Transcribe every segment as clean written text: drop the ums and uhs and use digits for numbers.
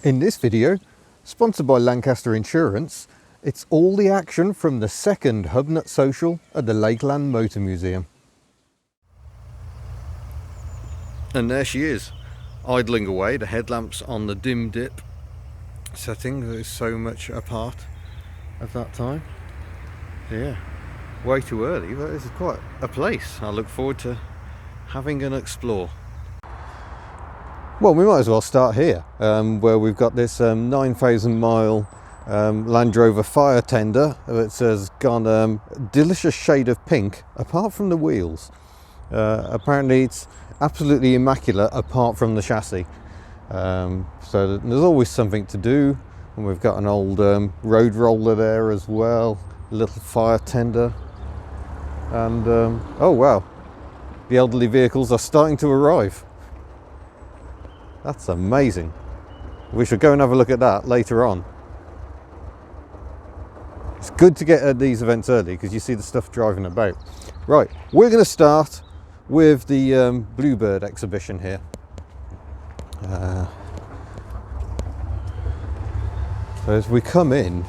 In this video, sponsored by Lancaster Insurance, it's all the action from the second HubNut Social at the Lakeland Motor Museum. And there she is, idling away, the headlamps on the dim dip setting that is so much a part of that time. Yeah, way too early, but this is quite a place I look forward to having an explore. Well, we might as well start here, where we've got this 9,000 mile Land Rover fire tender that has gone a delicious shade of pink apart from the wheels. Apparently it's absolutely immaculate apart from the chassis. So there's always something to do, and we've got an old road roller there as well, a little fire tender, and oh wow, the elderly vehicles are starting to arrive. That's amazing. We should go and have a look at that later on. It's good to get at these events early because you see the stuff driving about. Right, we're going to start with the Bluebird exhibition here. So as we come in,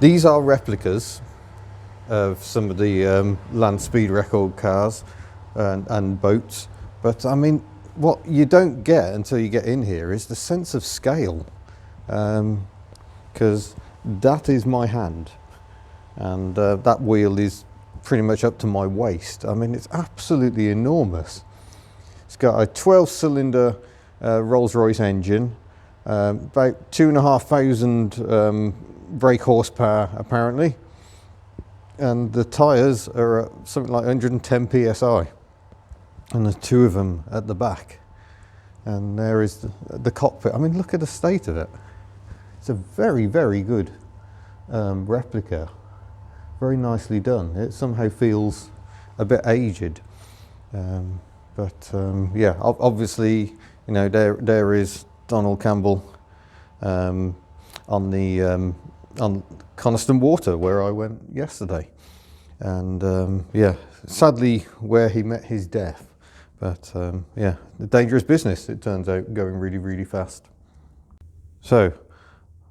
these are replicas of some of the land speed record cars and boats, but I mean, what you don't get until you get in here is the sense of scale, because that is my hand, and that wheel is pretty much up to my waist. I mean, it's absolutely enormous. It's got a 12-cylinder Rolls-Royce engine, about 2,500 brake horsepower apparently, and the tyres are something like 110 psi. And there's two of them at the back, and there is the cockpit. I mean, look at the state of it. It's a very, very good replica, very nicely done. It somehow feels a bit aged, but yeah, obviously, you know, there is Donald Campbell on Coniston Water, where I went yesterday, and yeah, sadly where he met his death. But yeah, the dangerous business, it turns out, going really, really fast. So,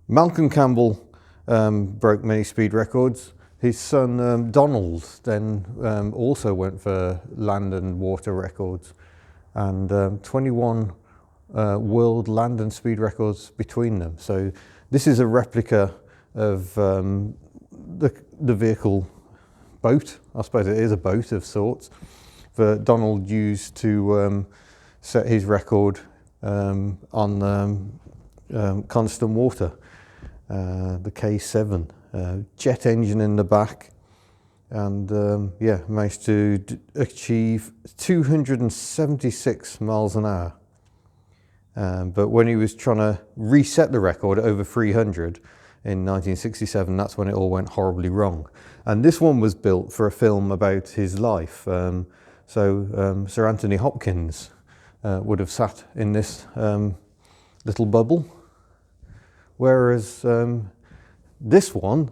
Malcolm Campbell broke many speed records. His son Donald then also went for land and water records, and 21 world land and speed records between them. So this is a replica of the vehicle boat. I suppose it is a boat of sorts that Donald used to set his record on Coniston Water, the K7, jet engine in the back, and yeah, managed to achieve 276 miles an hour. But when he was trying to reset the record at over 300 in 1967, that's when it all went horribly wrong. And this one was built for a film about his life. So Sir Anthony Hopkins would have sat in this little bubble, whereas this one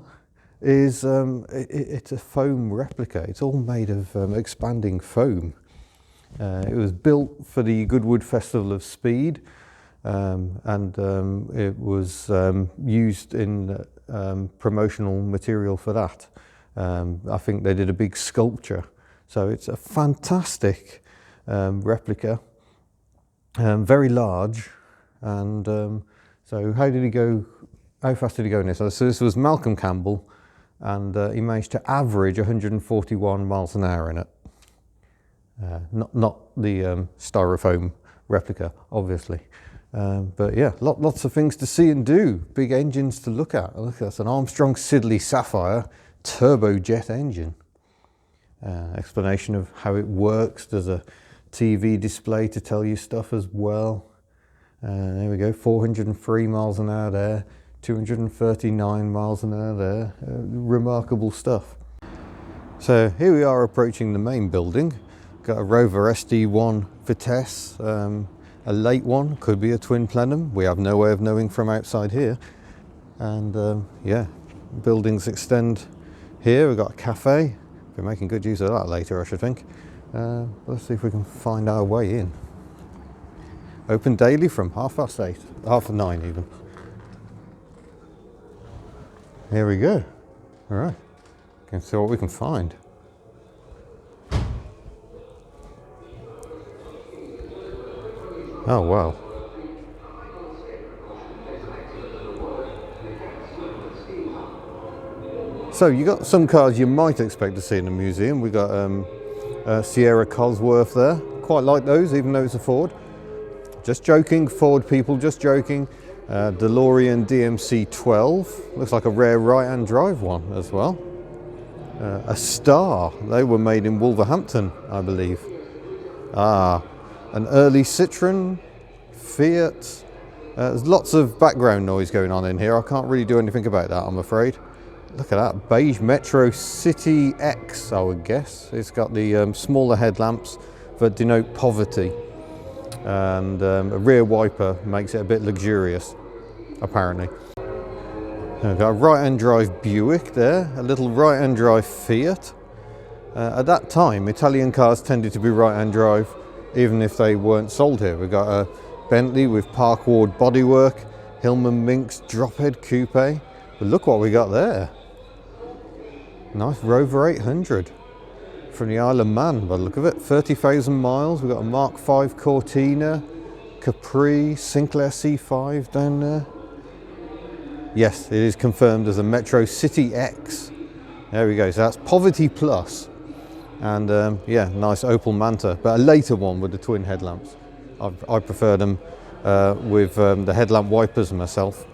is it's a foam replica. It's all made of expanding foam. It was built for the Goodwood Festival of Speed, and it was used in promotional material for that. I think they did a big sculpture. So it's a fantastic replica, very large, and so how fast did he go in this? So this was Malcolm Campbell, and he managed to average 141 miles an hour in it. Not the styrofoam replica, obviously. But yeah, lots of things to see and do, big engines to look at. Look, that's an Armstrong Siddeley Sapphire turbojet engine. Explanation of how it works. There's a TV display to tell you stuff as well. There we go, 403 miles an hour there, 239 miles an hour there. Remarkable stuff. So here we are approaching the main building. Got a Rover SD1 Vitesse, a late one, could be a twin plenum. We have no way of knowing from outside here. And yeah, buildings extend here. We've got a cafe. We're making good use of that later, I should think. Let's see if we can find our way in. Open daily from 8:30, 9:30 even. Here we go. All right, can see what we can find. Oh wow. So you got some cars you might expect to see in the museum. We got Sierra Cosworth there. Quite like those, even though it's a Ford. Just joking, Ford people, just joking. DeLorean DMC 12. Looks like a rare right-hand drive one as well. A Star. They were made in Wolverhampton, I believe. An early Citroen, Fiat. There's lots of background noise going on in here. I can't really do anything about that, I'm afraid. Look at that, beige Metro City X, I would guess. It's got the smaller headlamps that denote poverty. And a rear wiper makes it a bit luxurious, apparently. We've got a right-hand drive Buick there, a little right-hand drive Fiat. At that time, Italian cars tended to be right-hand drive, even if they weren't sold here. We've got a Bentley with Park Ward bodywork, Hillman Minx drophead coupe. But look what we got there. Nice Rover 800 from the Isle of Man, by the look of it. 30,000 miles. We've got a Mark V Cortina, Capri, Sinclair C5 down there. Yes, it is confirmed as a Metro City X. There we go. So that's Poverty Plus. And yeah, nice Opel Manta, but a later one with the twin headlamps. I prefer them with the headlamp wipers myself.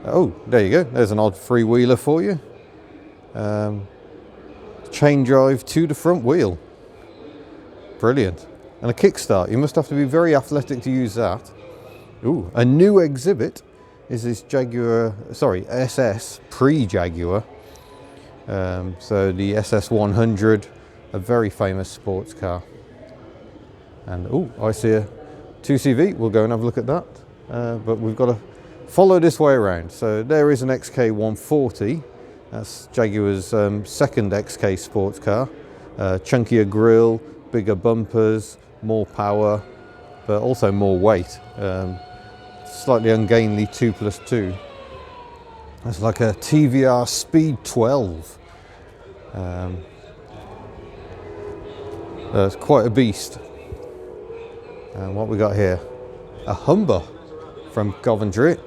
Oh, there you go. There's an odd three-wheeler for you. Chain drive to the front wheel. Brilliant. And a kickstart. You must have to be very athletic to use that. Ooh, a new exhibit is this Jaguar, sorry, SS pre-Jaguar. So the SS 100, a very famous sports car. And oh, I see a 2CV. We'll go and have a look at that. But we've got to follow this way around. So there is an XK 140. That's Jaguar's second XK sports car. Chunkier grille, bigger bumpers, more power, but also more weight. Slightly ungainly 2+2. That's like a TVR Speed 12. It's quite a beast. And what we got here? A Humber from Coventry.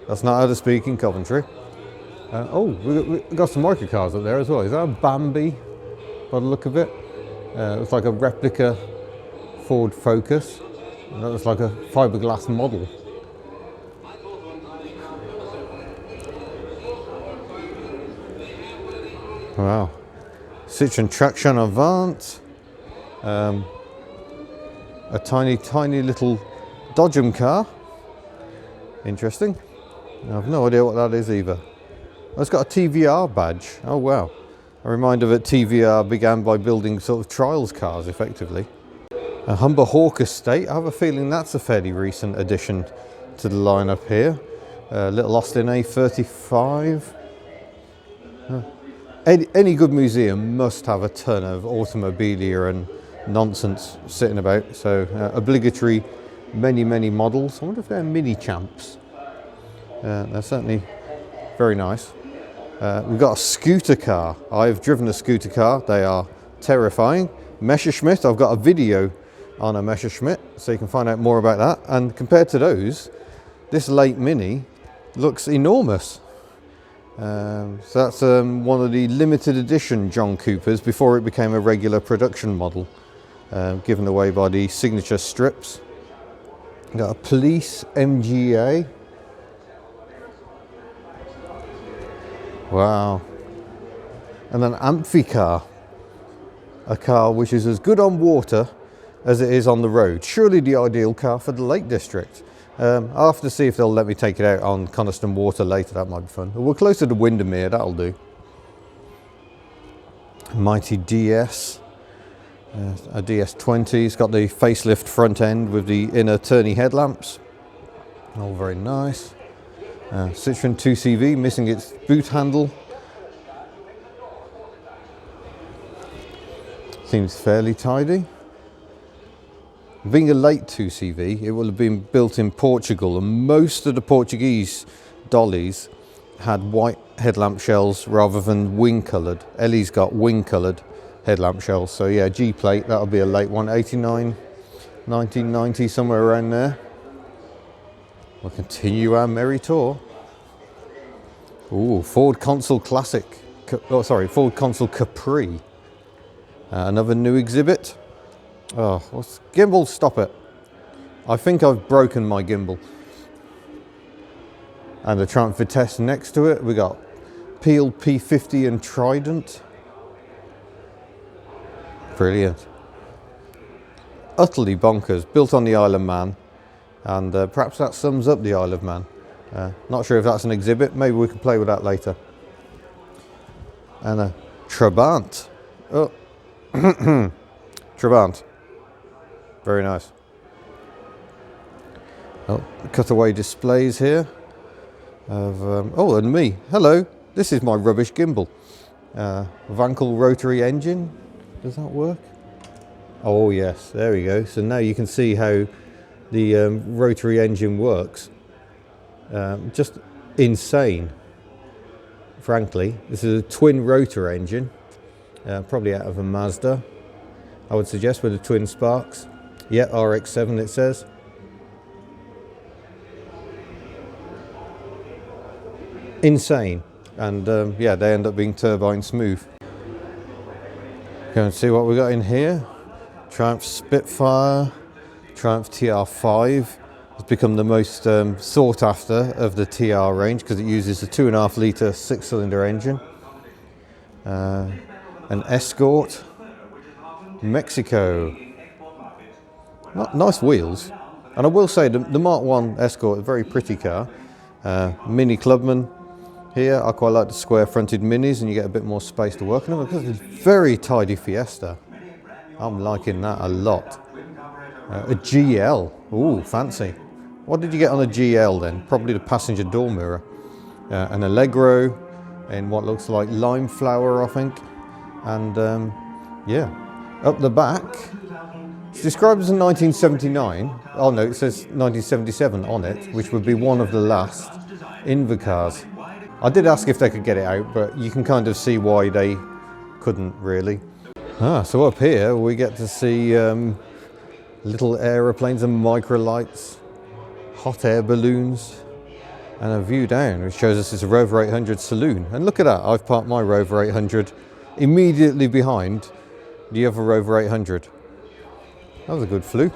That's not how to speak in Coventry. Oh, we got some microcars up there as well. Is that a Bambi by the look of it? It's like a replica Ford Focus. That looks like a fiberglass model. Wow. Citroen Traction Avant. A tiny little Dodgem car. Interesting. I have no idea what that is either. It's got a TVR badge. Oh wow. A reminder that TVR began by building sort of trials cars effectively. A Humber Hawk Estate. I have a feeling that's a fairly recent addition to the lineup here. Little Austin A35. Any good museum must have a ton of automobilia and nonsense sitting about. So obligatory many models. I wonder if they're mini champs. They're certainly very nice. We've got a scooter car. I've driven a scooter car. They are terrifying. Messerschmitt. I've got a video on a Messerschmitt, so you can find out more about that. And compared to those, this Late Mini looks enormous. So that's one of the limited edition John Coopers before it became a regular production model, given away by the signature strips. Got a Police MGA. Wow. And an Amphicar, a car which is as good on water as it is on the road. Surely the ideal car for the Lake District. I'll have to see if they'll let me take it out on Coniston Water later. That might be fun. We're closer to Windermere, that'll do. Mighty DS, a DS20. It's got the facelift front end with the inner turny headlamps. All very nice. Citroen 2CV missing its boot handle. Seems fairly tidy. Being a late 2CV, it will have been built in Portugal, and most of the Portuguese dollies had white headlamp shells rather than wing coloured. Ellie's got wing coloured headlamp shells, so yeah, G plate, that'll be a late one, 89, 1990, somewhere around there. We'll continue our merry tour. Ooh, Ford Consul Classic, Ford Consul Capri. Another new exhibit. Oh, what's gimbal? Stop it. I think I've broken my gimbal. And the Triumph Vitesse next to it. We got Peel P50 and Trident. Brilliant. Utterly bonkers. Built on the Isle of Man. And perhaps that sums up the Isle of Man. Not sure if that's an exhibit. Maybe we can play with that later. And a Trabant. Oh. Trabant. Very nice. Oh, cutaway displays here of oh, and me. Hello, this is my rubbish gimbal. Vankel rotary engine. Does that work? Oh yes, there we go. So now you can see how the rotary engine works. Just insane. Frankly, this is a twin rotor engine, probably out of a Mazda, I would suggest, with the twin sparks. Yeah, RX-7 it says. Insane. And yeah, they end up being turbine smooth. Go and see what we got in here. Triumph Spitfire, Triumph TR5 has become the most sought after of the TR range because it uses a 2.5 litre 6-cylinder engine. An Escort, Mexico. Nice wheels, and I will say the Mark 1 Escort is a very pretty car. Mini Clubman here. I quite like the square fronted minis, and you get a bit more space to work on them. It's a very tidy Fiesta. I'm liking that a lot. A GL, ooh, fancy. What did you get on a GL then? Probably the passenger door mirror. An Allegro in what looks like lime flower, I think. And yeah, up the back. It's described as a 1979. Oh no, it says 1977 on it, which would be one of the last Inva cars. I did ask if they could get it out, but you can kind of see why they couldn't really. So up here we get to see little aeroplanes and microlights, hot air balloons, and a view down which shows us it's a Rover 800 saloon. And look at that, I've parked my Rover 800 immediately behind the other Rover 800. That was a good fluke.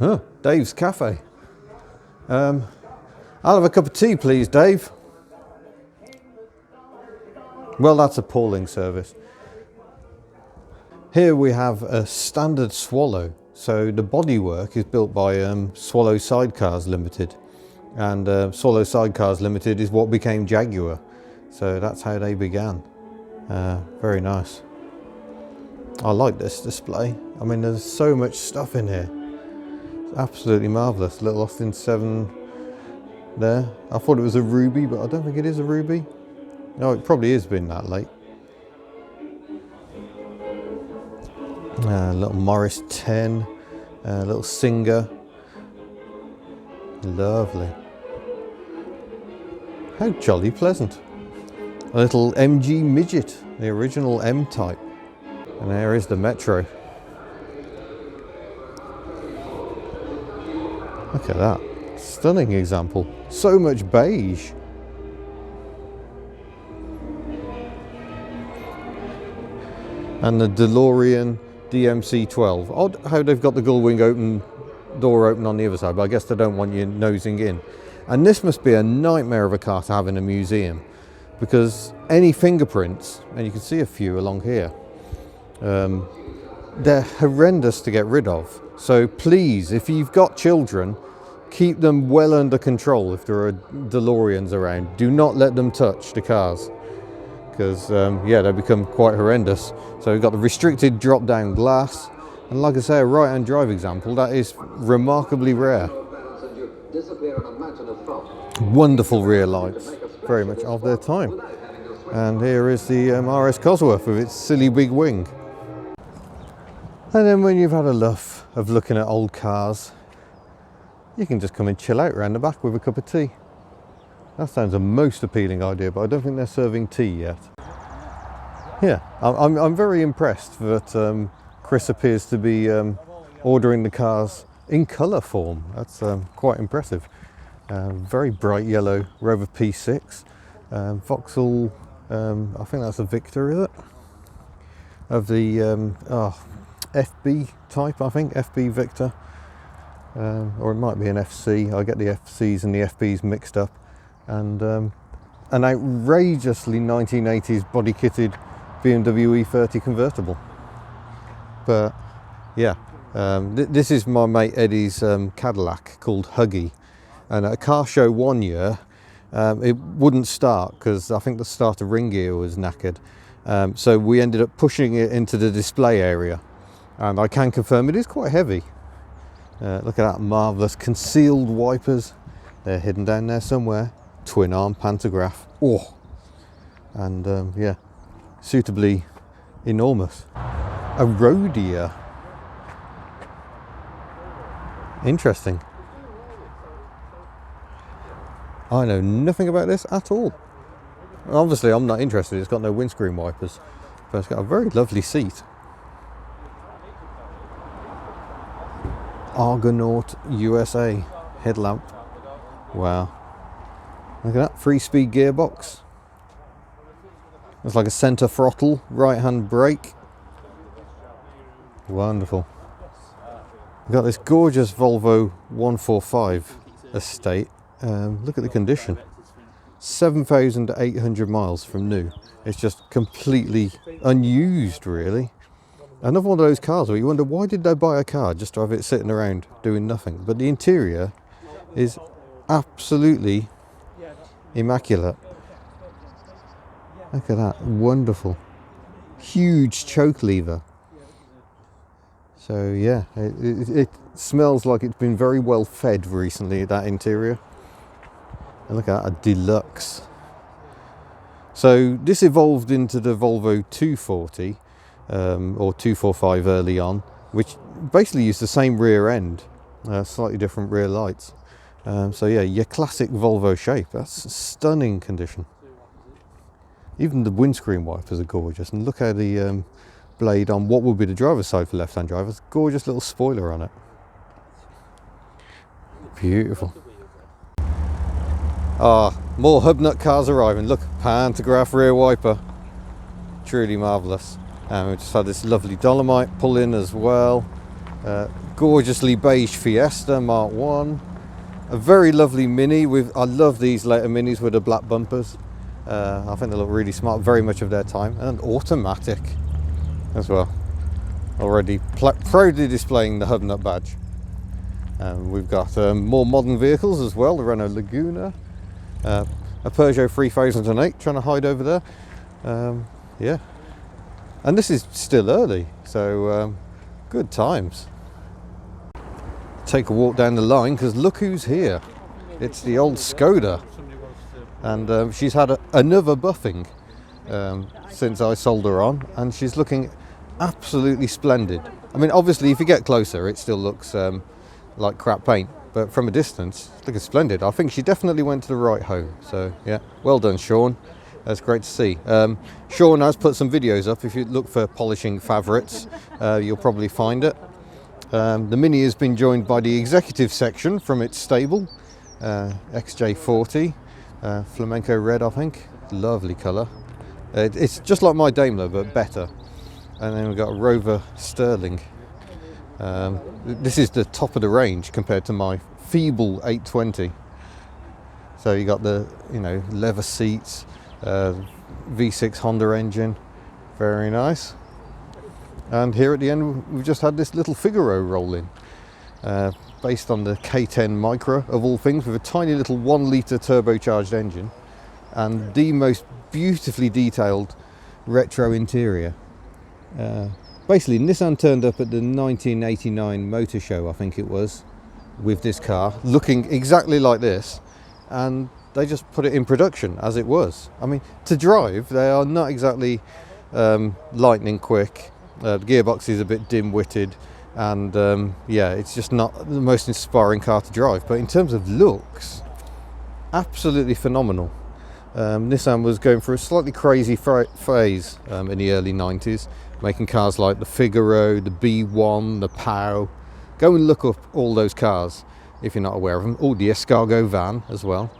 Oh, Dave's Cafe. I'll have a cup of tea, please, Dave. Well, that's appalling service. Here we have a standard Swallow. So the bodywork is built by Swallow Sidecars Limited. And Swallow Sidecars Limited is what became Jaguar. So that's how they began. Very nice. I like this display. I mean, there's so much stuff in here. It's absolutely marvellous. Little Austin 7 there. I thought it was a Ruby, but I don't think it is a Ruby. No, it probably has been that late. Little Morris 10, little Singer. Lovely. How jolly pleasant. A little MG Midget, the original M-Type. And there is the Metro. Look at that. Stunning example. So much beige. And the DeLorean DMC-12. Odd how they've got the gull wing door open on the other side, but I guess they don't want you nosing in. And this must be a nightmare of a car to have in a museum, because any fingerprints, and you can see a few along here, they're horrendous to get rid of. So please, if you've got children, keep them well under control if there are DeLoreans around. Do not let them touch the cars, because yeah, they become quite horrendous. So we've got the restricted drop-down glass, and like I say, a right-hand drive example, that is remarkably rare. Wonderful rear lights, very much of their time. And here is the RS Cosworth with its silly big wing. And then when you've had a luff of looking at old cars, you can just come and chill out around the back with a cup of tea. That sounds a most appealing idea, but I don't think they're serving tea yet. Yeah, I'm very impressed that Chris appears to be ordering the cars in colour form. That's quite impressive. Very bright yellow Rover P6, Vauxhall, I think that's a Victor, is it? Of the FB type, I think, FB Victor, or it might be an FC. I get the FCs and the FBs mixed up. And an outrageously 1980s body kitted BMW E30 convertible. But yeah, this is my mate Eddie's Cadillac called Huggy, and at a car show one year it wouldn't start because I think the starter ring gear was knackered, so we ended up pushing it into the display area, and I can confirm it is quite heavy. Look at that marvellous concealed wipers, they're hidden down there somewhere. Twin arm pantograph, oh, and yeah, suitably enormous. A Rhodia, interesting. I know nothing about this at all. Obviously I'm not interested, it's got no windscreen wipers, but it's got a very lovely seat. Argonaut USA headlamp, wow. Look at that, 3-speed gearbox. It's like a centre throttle, right hand brake. Wonderful. We've got this gorgeous Volvo 145 estate. Look at the condition. 7,800 miles from new. It's just completely unused, really. Another one of those cars where you wonder, why did they buy a car just to have it sitting around doing nothing? But the interior is absolutely immaculate. Look at that, wonderful. Huge choke lever. So yeah, it smells like it's been very well fed recently, that interior. And look at that, a deluxe. So this evolved into the Volvo 240 or 245 early on, which basically used the same rear end, slightly different rear lights. So yeah, your classic Volvo shape. That's stunning condition. Even the windscreen wipers are gorgeous, and look how the blade on what would be the driver's side for left-hand drivers, gorgeous little spoiler on it. Beautiful. Ah, more HubNut cars arriving. Look, pantograph rear wiper, truly marvellous. And we just had this lovely Dolomite pull in as well. Gorgeously beige Fiesta Mark 1. A very lovely Mini with, I love these later Minis with the black bumpers. I think they look really smart, very much of their time. And automatic as well. Already proudly displaying the HubNut badge. We've got more modern vehicles as well, the Renault Laguna. A Peugeot 3008 trying to hide over there. Yeah. And this is still early, so good times. Take a walk down the line because look who's here. It's the old Skoda, and she's had another buffing since I sold her on, and she's looking absolutely splendid. I mean, obviously if you get closer it still looks like crap paint, but from a distance it's looking splendid. I think she definitely went to the right home, so yeah, well done Sean, that's great to see. Sean has put some videos up. If you look for polishing favourites, you'll probably find it. The Mini has been joined by the executive section from its stable, XJ40, flamenco red I think, lovely colour. It's just like my Daimler but better. And then we've got a Rover Sterling. This is the top of the range compared to my feeble 820. So you got the, you know, leather seats, V6 Honda engine, very nice. And here at the end we've just had this little Figaro roll in, based on the K10 Micra of all things, with a tiny little 1 litre turbocharged engine and the most beautifully detailed retro interior. Basically Nissan turned up at the 1989 motor show, I think it was, with this car looking exactly like this, and they just put it in production as it was. I mean, to drive they are not exactly lightning quick. The gearbox is a bit dim-witted, and yeah, it's just not the most inspiring car to drive. But in terms of looks, absolutely phenomenal. Nissan was going through a slightly crazy phase in the early 90s, making cars like the Figaro, the B1, the POW. Go and look up all those cars if you're not aware of them. Oh, the Escargot van as well.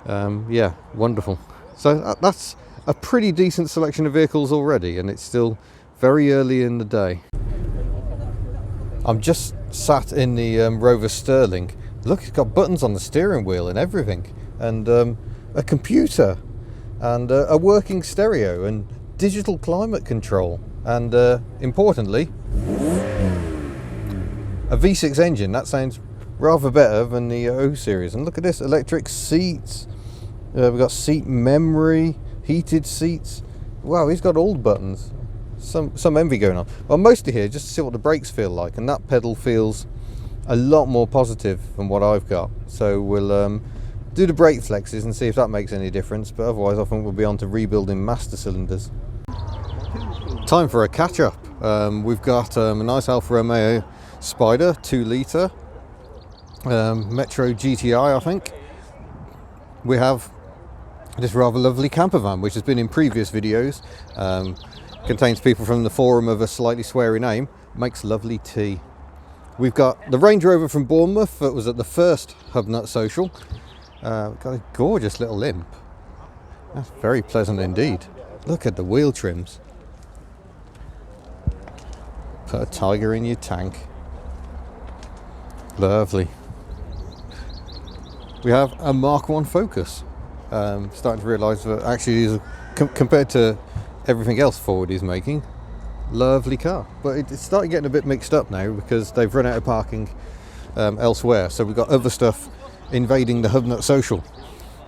Yeah, wonderful. So that's a pretty decent selection of vehicles already, and it's still very early in the day. I'm just sat in the Rover Sterling. Look, it's got buttons on the steering wheel and everything, and a computer, and a working stereo, and digital climate control, and importantly, a V6 engine. That sounds rather better than the O series. And look at this, electric seats. We've got seat memory, heated seats. Wow, he's got all the buttons. Some envy going on. Well, mostly here just to see what the brakes feel like, and that pedal feels a lot more positive than what I've got. So we'll do the brake flexes and see if that makes any difference, but otherwise I think we'll be on to rebuilding master cylinders. Time for a catch-up. We've got a nice Alfa Romeo Spider 2 litre Metro GTI, I think. We have this rather lovely camper van, which has been in previous videos. Contains people from the forum of a slightly sweary name. Makes lovely tea. We've got the Range Rover from Bournemouth that was at the first HubNut Social. Got a gorgeous little limp. That's very pleasant indeed. Look at the wheel trims. Put a tiger in your tank. Lovely. We have a Mark 1 Focus. Starting to realise that actually, compared to everything else Ford is making, lovely car. But it's starting getting a bit mixed up now because they've run out of parking elsewhere. So we've got other stuff invading the HubNut Social,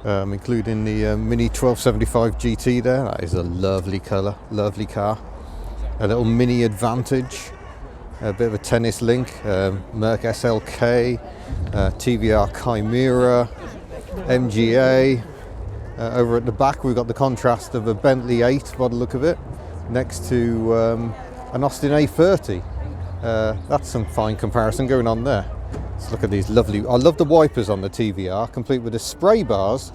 including the Mini 1275 GT there. That is a lovely colour, lovely car. A little Mini Advantage, a bit of a tennis link, Merc SLK, TVR Chimera, MGA. Over at the back we've got the contrast of a Bentley 8 by the look of it, next to an Austin A30. That's some fine comparison going on there. Let's look at these lovely, I love the wipers on the TVR, complete with the spray bars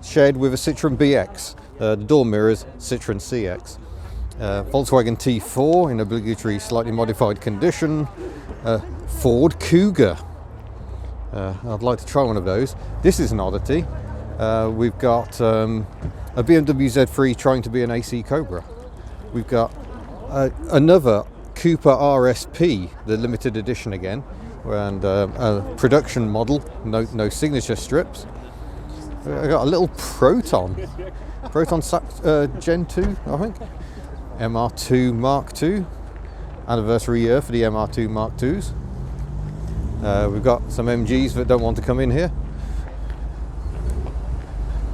shared with a Citroen BX. The door mirrors, Citroen CX. Volkswagen T4 in obligatory slightly modified condition. Ford Cougar. I'd like to try one of those. This is an oddity. We've got a BMW Z3 trying to be an AC Cobra. We've got another Cooper RSP, the limited edition again, and a production model, no signature strips. I've got a little Proton Gen 2, I think. MR2 Mark II, anniversary year for the MR2 Mark IIs. We've got some MGs that don't want to come in here.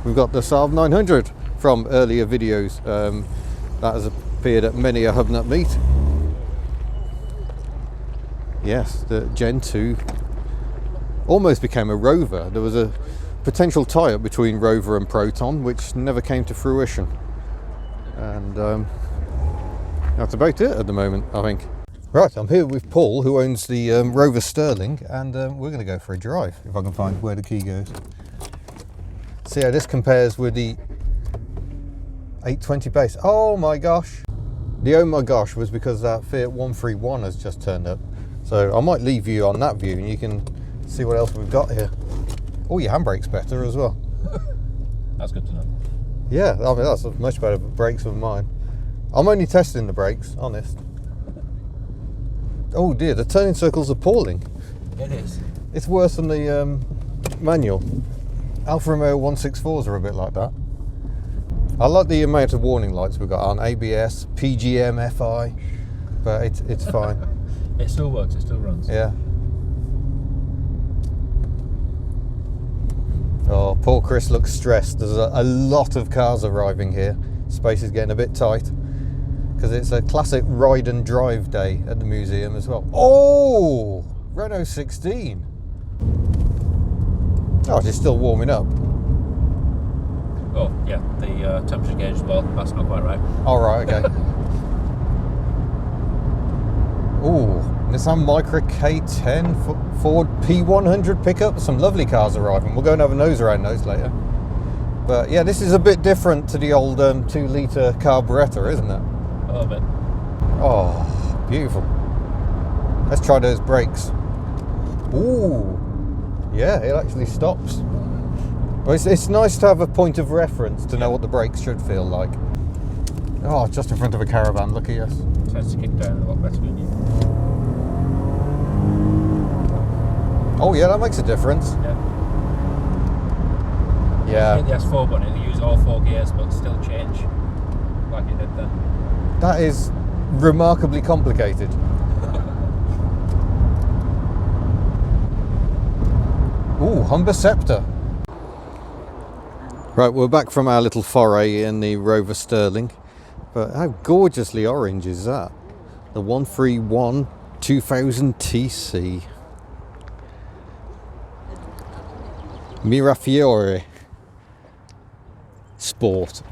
We've got the Saab 900 from earlier videos. That has appeared at many a HubNut meet. Yes, the Gen 2 almost became a Rover. There was a potential tie-up between Rover and Proton, which never came to fruition. And that's about it at the moment, I think. Right, I'm here with Paul, who owns the Rover Sterling, and we're going to go for a drive, if I can find where the key goes. See how this compares with the 820 base. Oh my gosh. The oh my gosh was because that Fiat 131 has just turned up. So I might leave you on that view and you can see what else we've got here. Oh, your handbrake's better as well. That's good to know. Yeah, I mean, that's much better brakes than mine. I'm only testing the brakes, honest. Oh dear, the turning circle's appalling. It is. It's worse than the manual. Alfa Romeo 164s are a bit like that. I like the amount of warning lights we've got on ABS, PGM, FI, but it's fine. It still works, it still runs. Yeah. Oh, poor Chris looks stressed. There's a lot of cars arriving here. Space is getting a bit tight because it's a classic ride and drive day at the museum as well. Oh, Renault 16. Oh, it's still warming up. Oh, yeah, the temperature gauge as well. That's not quite right. All right, okay. Ooh, Nissan Micra K10 Ford P100 pickup. Some lovely cars arriving. We'll go and have a nose around those later. But yeah, this is a bit different to the old 2-litre carburettor, isn't it? A little bit. Oh, beautiful. Let's try those brakes. Ooh, yeah, it actually stops. Well, it's nice to have a point of reference to know what the brakes should feel like. Oh, just in front of a caravan, look at us. Tends to kick down a lot better than you. Oh yeah, that makes a difference. Yeah. Hit the S4 button, it'll use all 4 gears but still change like it did then. That is remarkably complicated. Ooh, Humber Scepter. Right, we're back from our little foray in the Rover Sterling. But how gorgeously orange is that? The 131 2000 TC. Mirafiore Sport.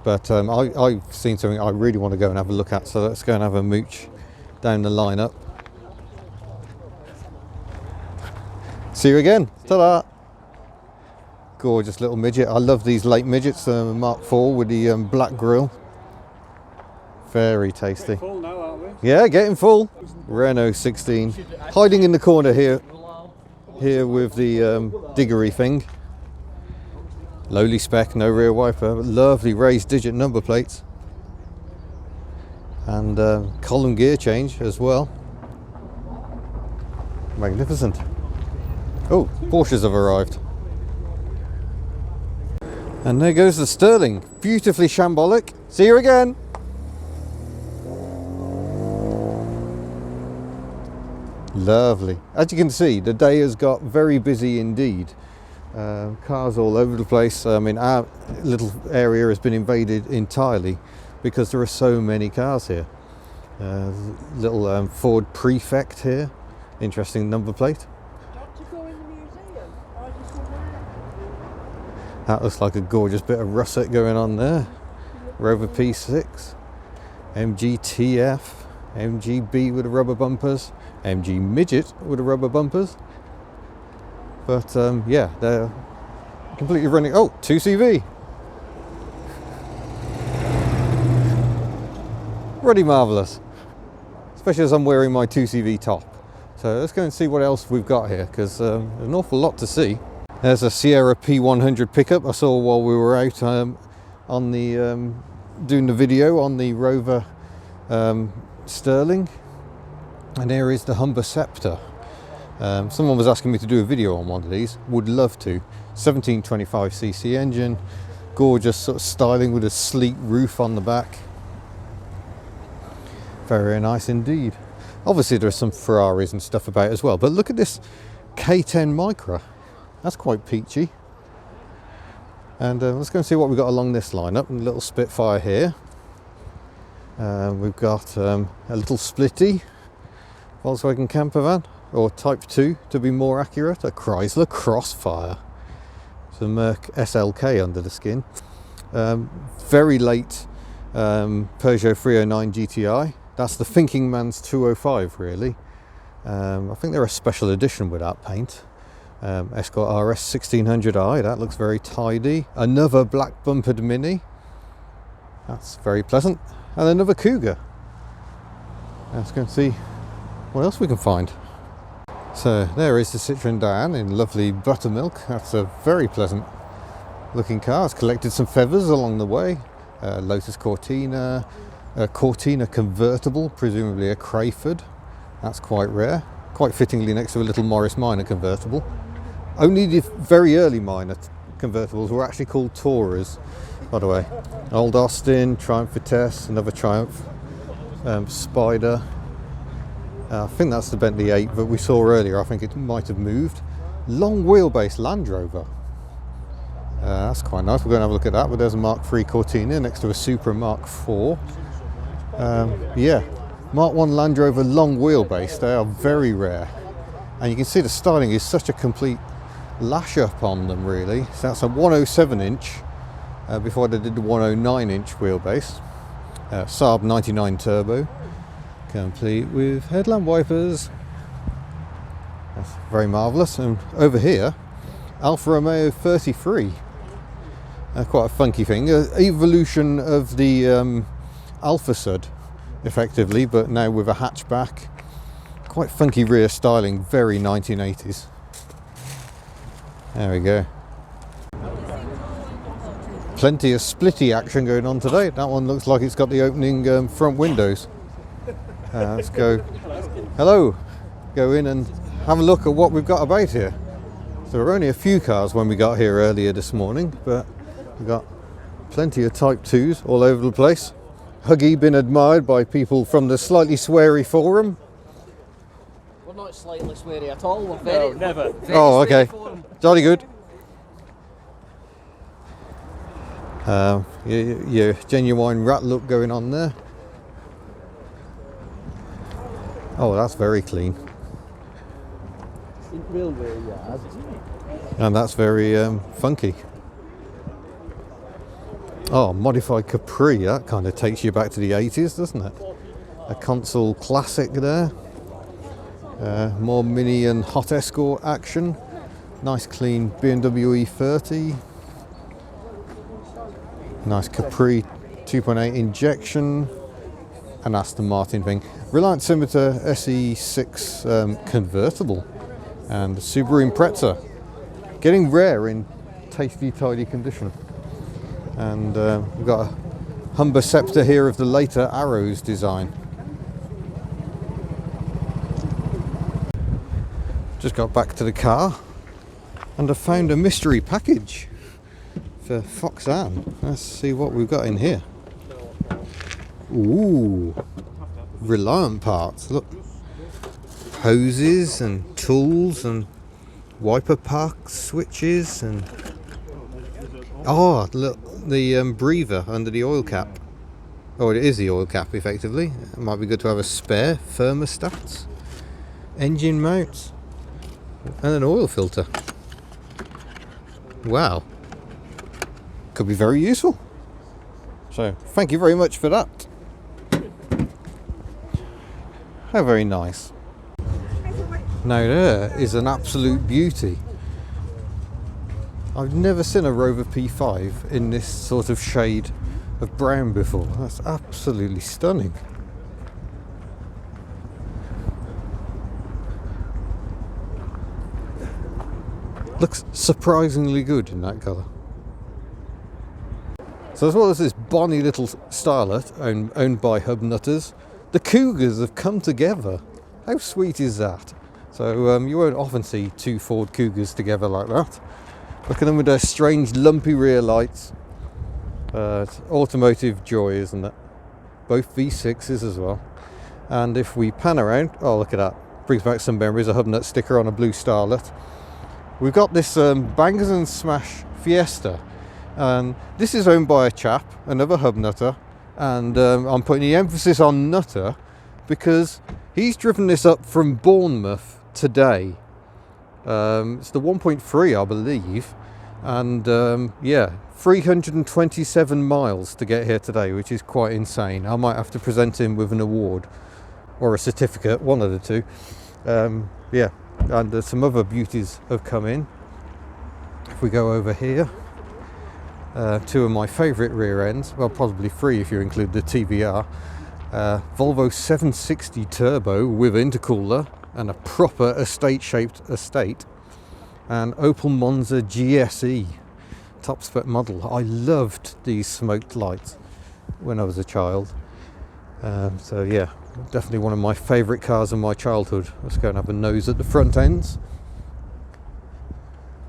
But I've seen something I really want to go and have a look at, so let's go and have a mooch down the lineup. See you again. Ta-da! Gorgeous little midget. I love these late midgets, Mark IV with the black grille. Very tasty. Full now, aren't we? Yeah, getting full. Renault 16. Hiding in the corner here with the diggery thing. Lowly spec, no rear wiper. Lovely raised digit number plates. And column gear change as well. Magnificent. Oh, Porsches have arrived. And there goes the Sterling. Beautifully shambolic. See you again. Lovely. As you can see, the day has got very busy indeed. Cars all over the place. I mean, our little area has been invaded entirely because there are so many cars here. Little Ford Prefect here. Interesting number plate. That looks like a gorgeous bit of russet going on there. Rover P6, MGTF, MGB with the rubber bumpers, MG Midget with the rubber bumpers. But yeah, they're completely running. Oh, 2CV. Really marvellous. Especially as I'm wearing my 2CV top. So let's go and see what else we've got here, because there's an awful lot to see. There's a Sierra P100 pickup I saw while we were out on the doing the video on the Rover Sterling. And here is the Humber Scepter. Someone was asking me to do a video on one of these. Would love to. 1725cc engine, gorgeous sort of styling with a sleek roof on the back. Very nice indeed. Obviously there's some Ferraris and stuff about as well, but look at this K10 Micra. That's quite peachy. And let's go and see what we've got along this lineup. A little Spitfire here. We've got a little Splitty Volkswagen camper van, or Type 2 to be more accurate, a Chrysler Crossfire. It's a Merc SLK under the skin. Very late Peugeot 309 GTI. That's the thinking man's 205 really. I think they're a special edition with that paint. Escort RS 1600i, that looks very tidy. Another black bumpered Mini. That's very pleasant. And another Cougar. Let's go and see what else we can find. So there is the Citroen Diane in lovely buttermilk. That's a very pleasant looking car. It's collected some feathers along the way. Lotus Cortina, a Cortina convertible, presumably a Crayford. That's quite rare. Quite fittingly next to a little Morris Minor convertible. Only the very early Minor convertibles were actually called Tourers, by the way. Old Austin, Triumph Vitesse, another Triumph, Spider. I think that's the Bentley 8 that we saw earlier. I think it might have moved. Long wheelbase Land Rover. That's quite nice. We're going to have a look at that. But there's a Mark III Cortina next to a Supra Mark IV. Yeah, Mark 1 Land Rover long wheelbase. They are very rare. And you can see the styling is such a complete lash up on them really. So that's a 107 inch before they did the 109 inch wheelbase. Saab 99 turbo. complete with headlamp wipers. That's very marvellous. And over here, Alfa Romeo 33. Quite a funky thing. Evolution of the Alfa Sud, effectively, but now with a hatchback. Quite funky rear styling, very 1980s. There we go. Plenty of splitty action going on today. That one looks like it's got the opening front windows. Let's go. Hello. Go in and have a look at what we've got about here. So there were only a few cars when we got here earlier this morning, but we've got plenty of Type 2s all over the place. Huggy been admired by people from the slightly sweary forum. We're not slightly sweary at all. We're very, never. Very Oh, okay. sweary forum. Jolly good. Your genuine rat look going on there. Oh, that's very clean. And that's very funky. Oh, modified Capri, that kind of takes you back to the 80s, doesn't it? A console classic there. More Mini and Hot Escort action. Nice clean BMW E30. Nice Capri 2.8 injection. An Aston Martin thing. Reliant Scimitar SE6 convertible. And Subaru Impreza. Getting rare in tasty, tidy condition. And we've got a Humber Scepter here of the later Arrows design. Just got back to the car and I found a mystery package for Foxanne. Let's see what we've got in here. Ooh, Reliant parts. Look, hoses and tools and wiper park switches and oh, look, the breather under the oil cap. Oh, it is the oil cap effectively. It might be good to have a spare. Thermostats, engine mounts, and an oil filter. Wow, could be very useful. So thank you very much for that. How very nice. Now there is an absolute beauty. I've never seen a Rover P5 in this sort of shade of brown before. That's absolutely stunning. Looks surprisingly good in that colour. So as well as this bonny little starlet owned by HubNutters, the Cougars have come together. How sweet is that? So you won't often see two Ford Cougars together like that. Look at them with their strange lumpy rear lights. It's automotive joy, isn't it? Both V6s as well. And if we pan around, oh look at that, brings back some memories. A HubNut sticker on a blue starlet. We've got this Bangers and Smash Fiesta, and this is owned by a chap, another HubNutter, and I'm putting the emphasis on Nutter because he's driven this up from Bournemouth today. It's the 1.3, I believe, and yeah, 327 miles to get here today, which is quite insane. I might have to present him with an award or a certificate, one of the two. Yeah, and some other beauties have come in. If we go over here, two of my favourite rear ends, well probably three if you include the TVR. Volvo 760 Turbo with intercooler and a proper estate-shaped estate, and Opel Monza GSE top spec model. I loved these smoked lights when I was a child, so yeah, definitely one of my favourite cars in my childhood. Let's go and have a nose at the front ends,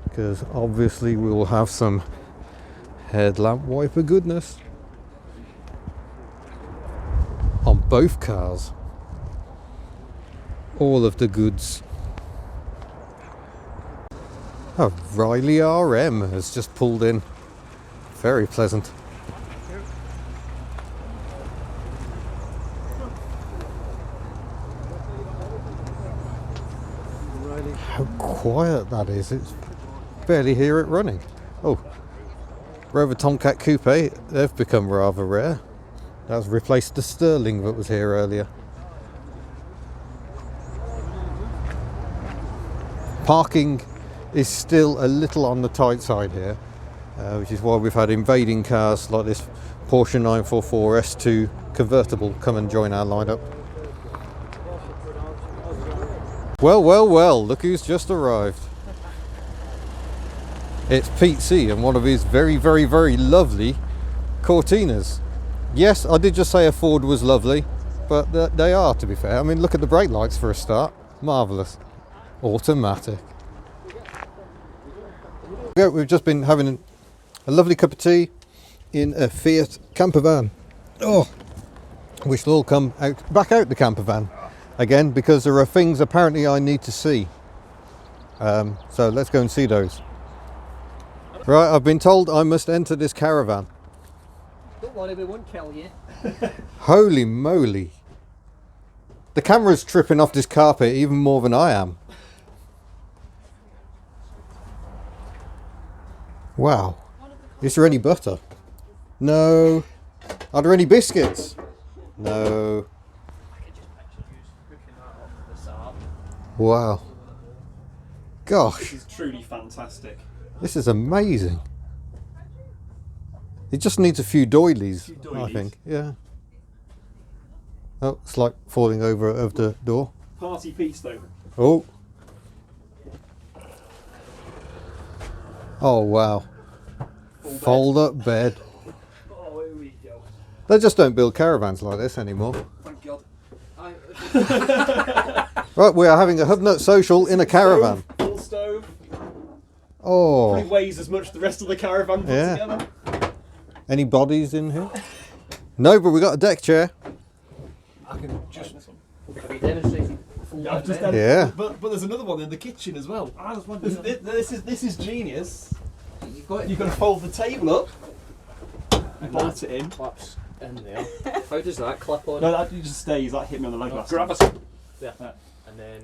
because obviously we will have some headlamp wiper goodness on both cars. All of the goods. Oh, Riley RM has just pulled in. Very pleasant. How quiet that is. It's barely hear it running. Oh, Rover Tomcat Coupe, they've become rather rare. That's replaced the Sterling that was here earlier. Parking is still a little on the tight side here, which is why we've had invading cars like this Porsche 944 S2 convertible come and join our lineup. Well, well, well, look who's just arrived. It's Pete C and one of his very, very, very lovely Cortinas. Yes, I did just say a Ford was lovely, but they are, to be fair. I mean, look at the brake lights for a start. Marvellous. Automatic. Yeah, we've just been having a lovely cup of tea in a Fiat camper van. Oh, which will all come back out the camper van again, because there are things apparently I need to see. So let's go and see those. Right, I've been told I must enter this caravan. Don't worry, we won't kill you. Holy moly. The camera's tripping off this carpet even more than I am. Wow. Is there any butter? No. Are there any biscuits? No. Wow. Gosh. This is truly fantastic. This is amazing. It just needs a few doilies, I think. Yeah. Oh, it's like falling over of the door. Party piece though. Oh. Oh wow. Fold up bed. Oh, here we go. They just don't build caravans like this anymore. Thank God. Right, we are having a HubNut Social in a caravan. Full stove. Oh. Probably weighs as much as the rest of the caravan put Yeah. together. Any bodies in here? No, but we got a deck chair. I can just. We demonstrated full I've just bed. had, Yeah. But there's another one in the kitchen as well. I was wondering. This is genius. You've got to fold the table up and bolt it in. Claps in there. How does that clip on? No, that just stays. That hit me on the leg last Grab time. us. There. Yeah. And then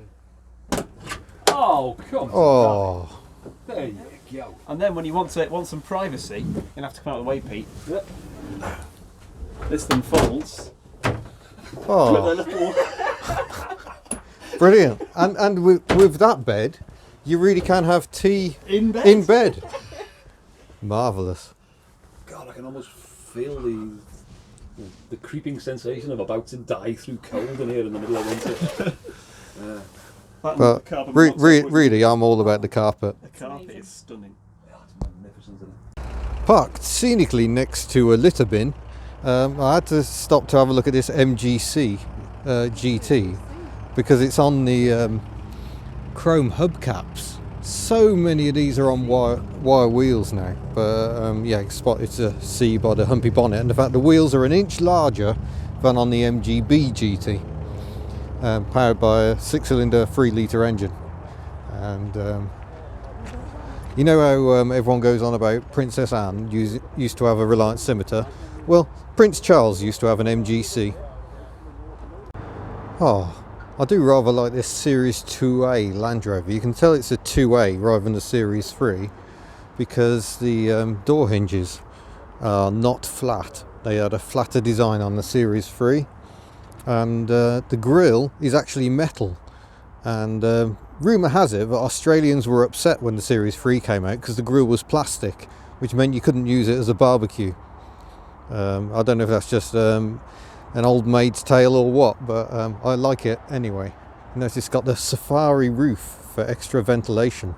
Oh, come on. Oh. There you go. And then when you want some privacy, you'll have to come out of the way, Pete. Yep. This thing folds. With a Oh. little. Brilliant. And with that bed, you really can have tea In bed. in bed. Marvellous. God, I can almost feel the creeping sensation of about to die through cold in here in the middle of winter. That But carbon monoxide was- really, I'm all about the carpet. The carpet is stunning. Yeah, it's magnificent, isn't it? Parked scenically next to a litter bin. I had to stop to have a look at this MGC GT because it's on the chrome hubcaps. So many of these are on wire wheels now, but yeah, it's to see by the humpy bonnet, and the fact the wheels are an inch larger than on the MGB GT, powered by a 6-cylinder 3-litre engine. And you know how everyone goes on about Princess Anne used to have a Reliant Scimitar? Well, Prince Charles used to have an MGC. Oh, I do rather like this Series 2A Land Rover. You can tell it's a 2A rather than a Series 3 because the door hinges are not flat. They had a flatter design on the Series 3, and the grille is actually metal. And rumour has it that Australians were upset when the Series 3 came out because the grille was plastic, which meant you couldn't use it as a barbecue. I don't know if that's just an old maid's tale or what, but I like it anyway. Notice it's got the safari roof for extra ventilation.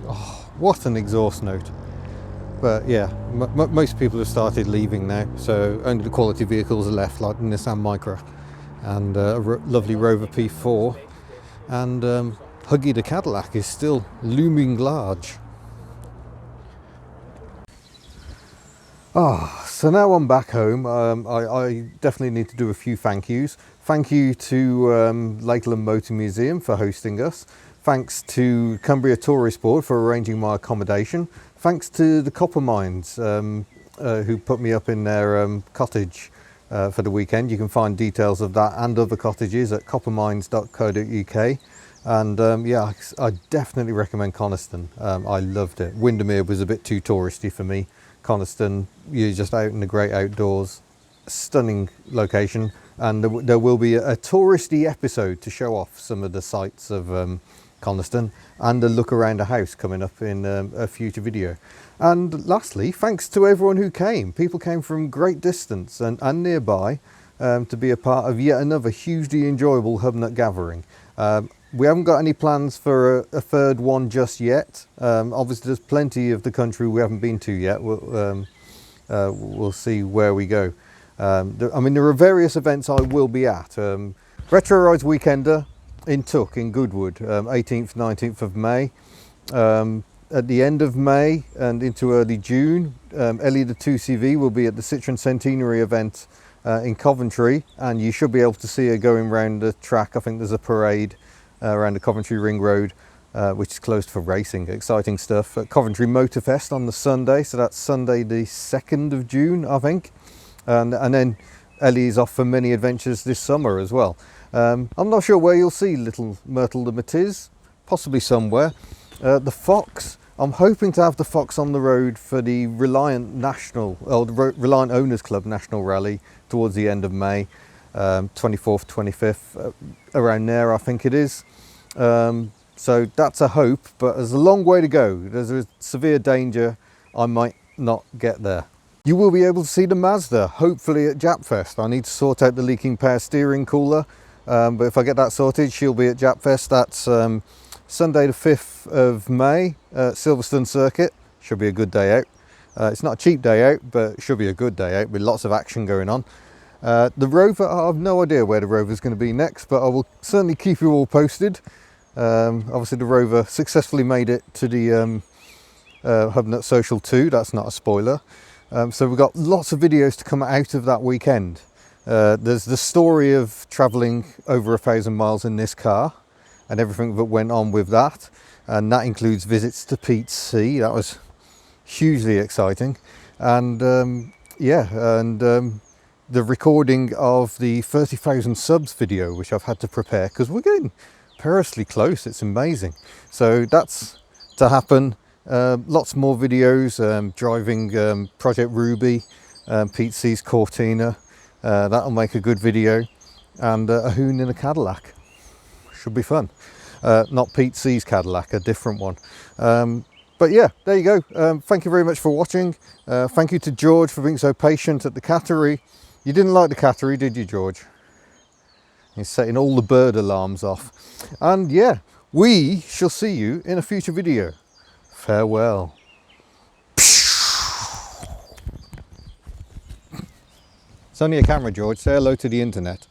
Oh, what an exhaust note. But yeah, most people have started leaving now, so only the quality vehicles are left, like the Nissan Micra and a lovely Rover P4, and Huggy the Cadillac is still looming large. So now I'm back home. I definitely need to do a few thank yous. Thank you to Lakeland Motor Museum for hosting us. Thanks to Cumbria Tourist Board for arranging my accommodation. Thanks to the Copper Mines who put me up in their cottage for the weekend. You can find details of that and other cottages at coppermines.co.uk. And yeah, I definitely recommend Coniston. I loved it. Windermere was a bit too touristy for me. Coniston, you're just out in the great outdoors. Stunning location, and there will be a touristy episode to show off some of the sights of Coniston, and a look around the house coming up in a future video. And lastly, thanks to everyone who came. People came from great distance and nearby to be a part of yet another hugely enjoyable HubNut gathering. We haven't got any plans for a third one just yet. Obviously there's plenty of the country we haven't been to yet. We'll see where we go. I mean, there are various events I will be at. Retro Rides Weekender in Took in Goodwood, 18th, 19th of May. At the end of May and into early June, Ellie the 2CV will be at the Citroen Centenary event in Coventry, and you should be able to see her going around the track. I think there's a parade around the Coventry Ring Road, which is closed for racing. Exciting stuff. At Coventry Motorfest on the Sunday, so that's Sunday the 2nd of June, I think. And then Ellie's off for many adventures this summer as well. I'm not sure where you'll see little Myrtle the Matiz, possibly somewhere. The Fox, I'm hoping to have the Fox on the road for the Reliant National, or the Reliant Owners Club National Rally towards the end of May, 24th, 25th, around there I think it is. So that's a hope, but there's a long way to go. There's a severe danger I might not get there. You will be able to see the Mazda, hopefully at Japfest. I need to sort out the leaking power steering cooler, but if I get that sorted, she'll be at Japfest. That's Sunday the 5th of May at Silverstone Circuit. Should be a good day out. It's not a cheap day out, but it should be a good day out with lots of action going on. The Rover, I have no idea where the Rover is going to be next, but I will certainly keep you all posted. Obviously the Rover successfully made it to the HubNut Social 2, that's not a spoiler. So we've got lots of videos to come out of that weekend. There's the story of travelling over 1,000 miles in this car and everything that went on with that, and that includes visits to Pete's Sea. That was hugely exciting. And yeah, and the recording of the 30,000 subs video, which I've had to prepare because we're getting perilously close. It's amazing. So that's to happen. Lots more videos, driving Project Ruby, Pete C's Cortina, that'll make a good video, and a hoon in a Cadillac, should be fun. Not Pete C's Cadillac, a different one. But yeah, there you go. Thank you very much for watching. Thank you to George for being so patient at the cattery. You didn't like the cattery, did you, George? He's setting all the bird alarms off. And yeah, we shall see you in a future video. Farewell. It's only a camera, George. Say hello to the internet.